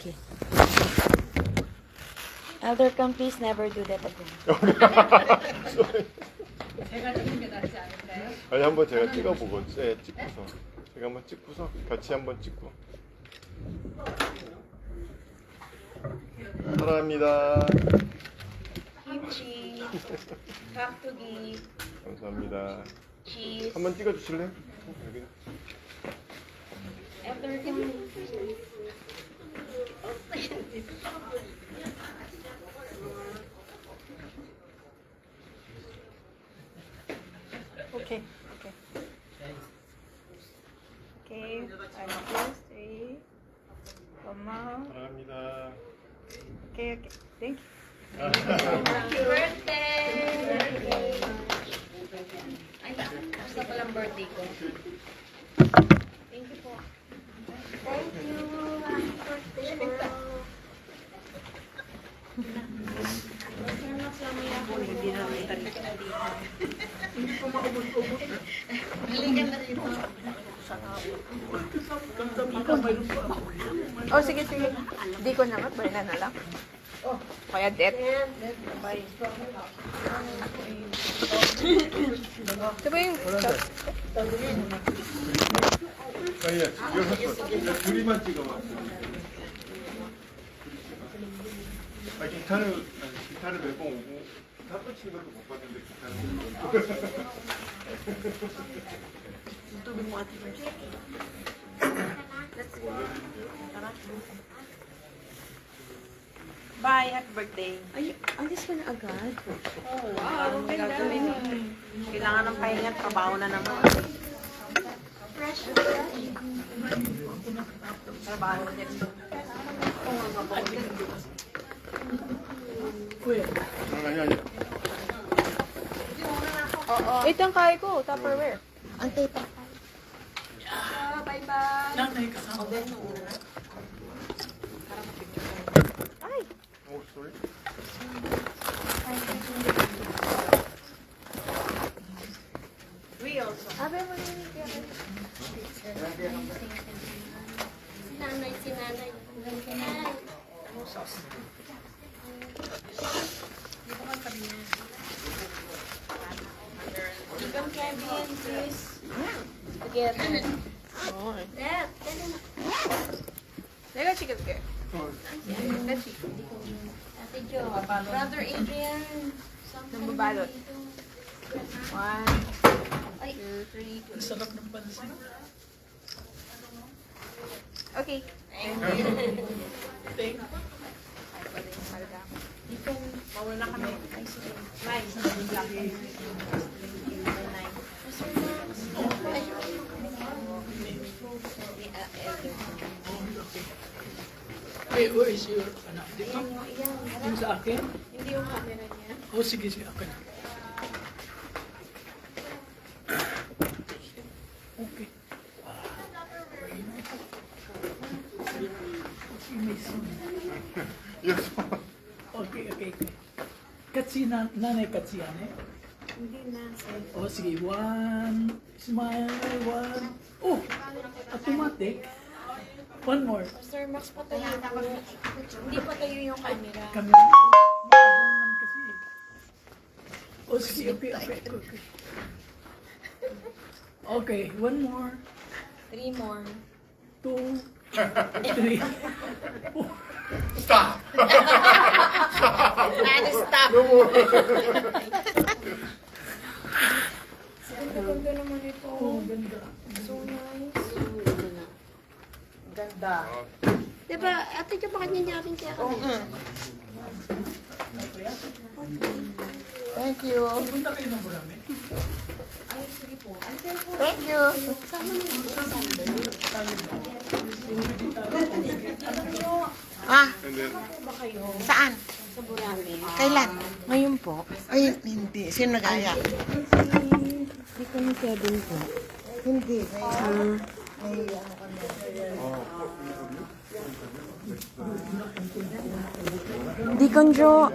Okay. Elder, come please never do that again. 아니 한번 제가 찍어보고 찍고서 제가 한번 찍고서 같이 한번 찍고 사랑합니다. Kimchi, kaktugi, 감사합니다. cheese. 한번 찍어주실래요? 여기. Elder, come. Okay, okay. Okay, I'm close. Three. Come on. 사랑합니다. Okay, okay. Thank you. Happy birthday! Ay, basta palang birthday ko. Thank you po. Thank you. Happy birthday po. Hindi na may tarik na dito. Hindi po maubos-ubos. Halika na dito. Oh, sige, sige. Di ko naman. Bala na lang. Kaya det. Diba yung 아니, 이거 둘이만 찍어봐. 기타를 몇 번 오고 타프 친 것도 못 봤는데 기타를. bye, happy birthday. Ay, alis ka na agad? Oh, wow, gagawin. Kailangan ng pahinga, trabaho na naman. Trabaho din. 아니. Oo. Ito ang kaya ko, Tupperware. Antay pa. Bye-bye. Ay! Oh, sorry. We also. Abe mo rin yung Sinanay. Become Kevin, please. Together. Dad, Lega, chicken ke. Let's see. Ate Jo, Brother Adrian. Nambabalot. 1, 2, 3. Ang sarap ng pansin. Okay. Thank you. Mawala na kami. Nice. Wait, where is your anak? Dito? Yung sa akin? Hindi yung camera niya. Oh, sige, sige. Akin. Okay. Yes. Okay, okay. Katsi na, nanay katsi yan eh. Hindi na. Oh, sige. One. Smile. One. Oh, automatic. One more. Sir Max, patayo po. Hindi patayo yung camera. Kami. Makabunan kasi eh. Oh, sige. Okay, okay, okay. Okay, one more. 3 more. 2, 3. Stop. And stop. No more. Ganda naman ito. Oh, ganda. So nice. Ganda. Diba, ate Jo, bakit nangyari kaya kami? Thank you. Punta kayo ng Burame. Thank you. Ah, And then, saan? Sa Burami. Kailan? Ngayon po, Ay, hindi. Sino nag-aya? hindi ko ni Kevin po. Hindi. Deacon Jo.